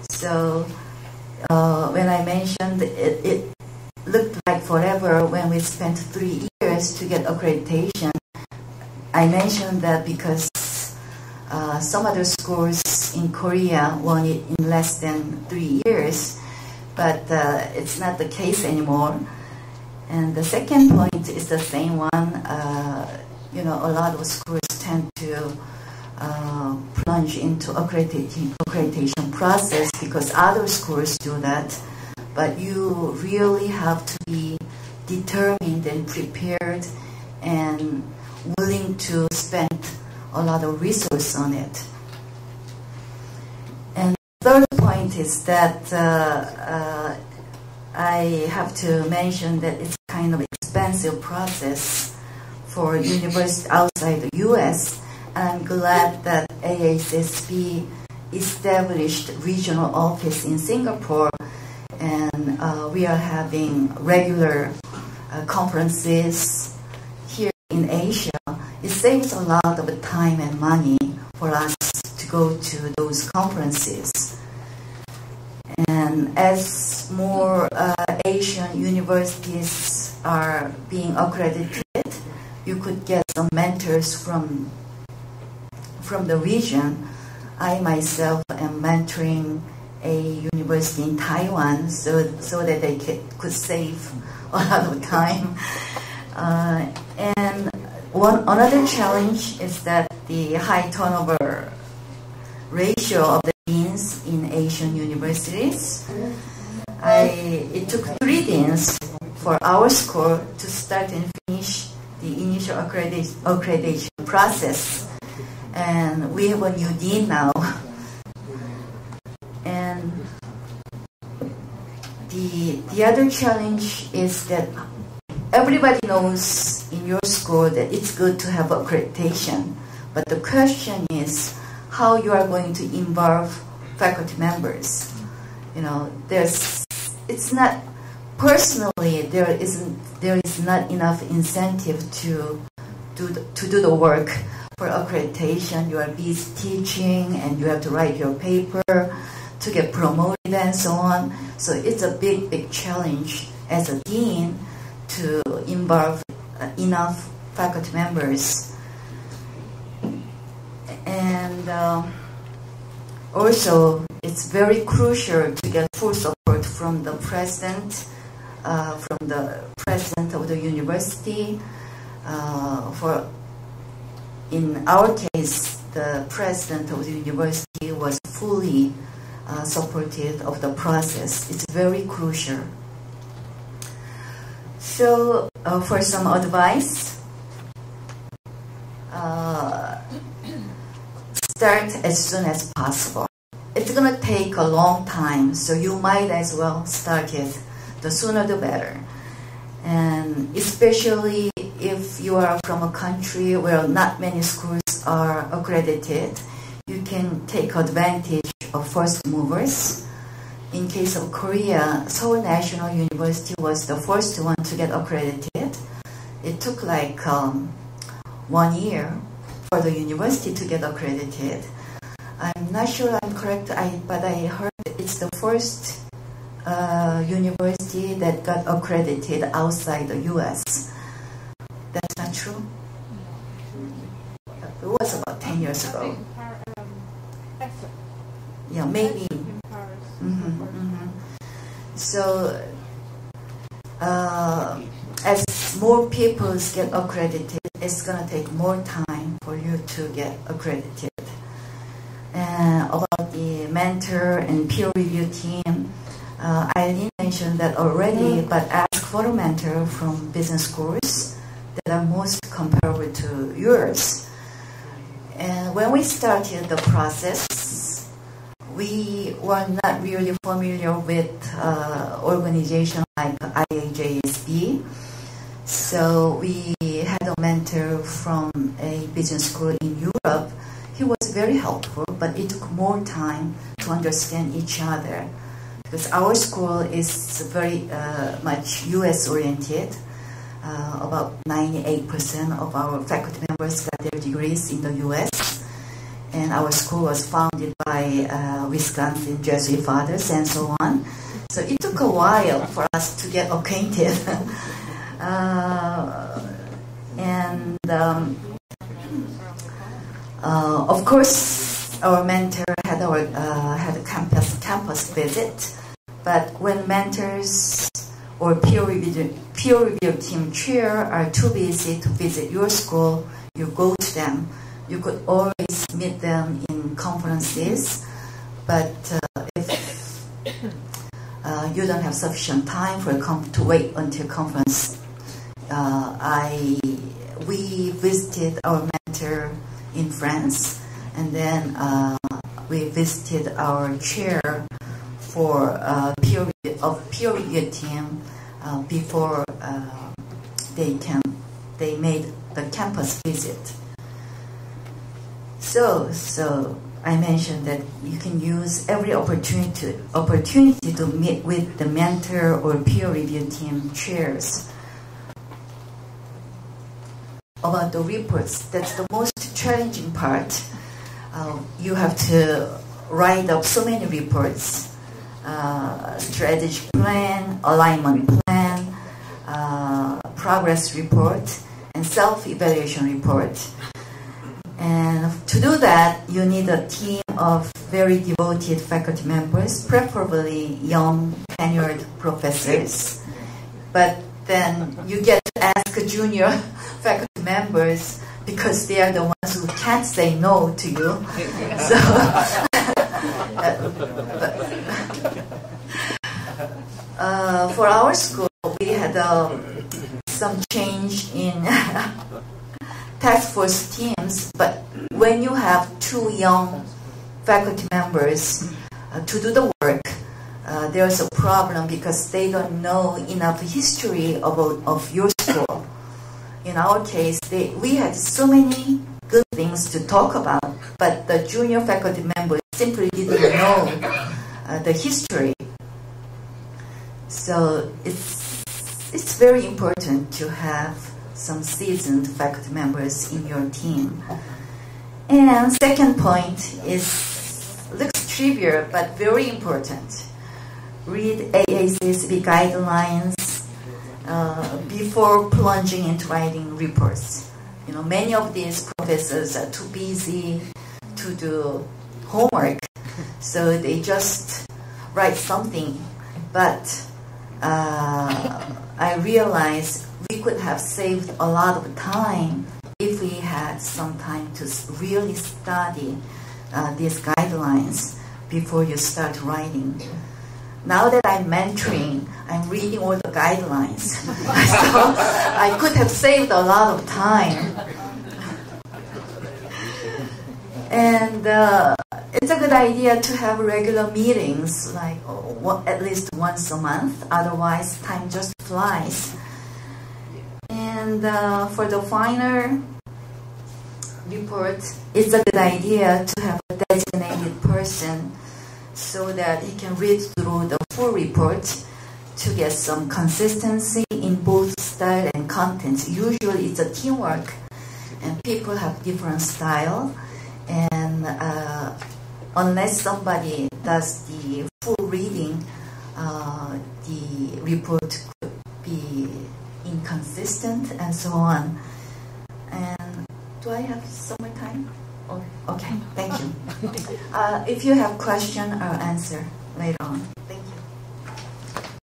So when I mentioned it looked like forever when we spent 3 years to get accreditation, I mentioned that because some other schools in Korea won it in less than 3 years, but it's not the case anymore. And the second point is the same one. You know, a lot of schools tend to plunge into accreditation process because other schools do that. But you really have to be determined and prepared and willing to spend a lot of resources on it. And the third point is that I have to mention that it's kind of expensive process for universities outside the US. And I'm glad that AACSB established regional office in Singapore, and we are having regular conferences here in Asia. It saves a lot of time and money for us to go to those conferences. And as more Asian universities are being accredited, you could get some mentors from the region. I myself am mentoring a university in Taiwan so that they could save a lot of time. And another challenge is that the high turnover ratio of the deans in Asian universities. It took 3 deans for our school to start and finish the initial accreditation process. And we have a new dean now. And the other challenge is that everybody knows in your school that it's good to have accreditation. But the question is how you are going to involve faculty members. You know, it's not, personally, there is not enough incentive to do the work. For accreditation, you are busy teaching and you have to write your paper to get promoted and so on. So it's a big challenge as a dean to involve enough faculty members. And also, it's very crucial to get full support from the president of the university. In our case, the president of the university was fully supportive of the process. It's very crucial. So, for some advice, start as soon as possible. It's going to take a long time, so you might as well start it. The sooner the better. And especially if you are from a country where not many schools are accredited, you can take advantage of first movers. In case of Korea, Seoul National University was the first one to get accredited. It took like 1 year for the university to get accredited. I'm not sure I'm correct, but I heard it's the first university that got accredited outside the US. That's not true? It was about 10 years ago. Yeah, maybe. So, as more people get accredited, it's going to take more time for you to get accredited. And about the mentor and peer review team, Eileen mentioned that already, but ask for a mentor from business schools that are most comparable to yours. And when we started the process, we were not really familiar with organizations like IAJBS. So we had a mentor from a business school in Europe. He was very helpful, but it took more time to understand each other. Because our school is very much US-oriented. About 98% of our faculty members got their degrees in the US. and our school was founded by Wisconsin Jesuit fathers and so on. So it took a while for us to get acquainted. Of course, our mentor had a campus visit, but when mentors or peer review team chair are too busy to visit your school, you go to them. You could always meet them in conferences, but if you don't have sufficient time for to wait until conference, we visited our mentor in France, and then we visited our chair for peer review team before they made the campus visit. So I mentioned that you can use every opportunity to meet with the mentor or peer review team chairs. About the reports, that's the most challenging part. You have to write up so many reports, strategic plan, alignment plan, progress report, and self-evaluation report. And to do that, you need a team of very devoted faculty members, preferably young tenured professors. But then you get to ask junior faculty members because they are the ones who can't say no to you. So, for our school, we had some change in task force teams, but when you have two young faculty members to do the work, there's a problem because they don't know enough history of your school. In our case, we had so many good things to talk about, but the junior faculty members simply didn't know the history. So it's very important to have some seasoned faculty members in your team. And second point looks trivial but very important. Read AACSB guidelines before plunging into writing reports. You know, many of these professors are too busy to do homework, so they just write something. But I realized we could have saved a lot of time if we had some time to really study these guidelines before you start writing. Now that I'm mentoring, I'm reading all the guidelines. So I could have saved a lot of time. And it's a good idea to have regular meetings, like at least once a month. Otherwise, time just flies. And for the final report, it's a good idea to have a designated person so that he can read through the full report to get some consistency in both style and content. Usually it's a teamwork, and people have different style, and unless somebody does the full reading, the report could be inconsistent and so on. And do I have some more time? Oh, okay, thank you. If you have question, I'll answer later on.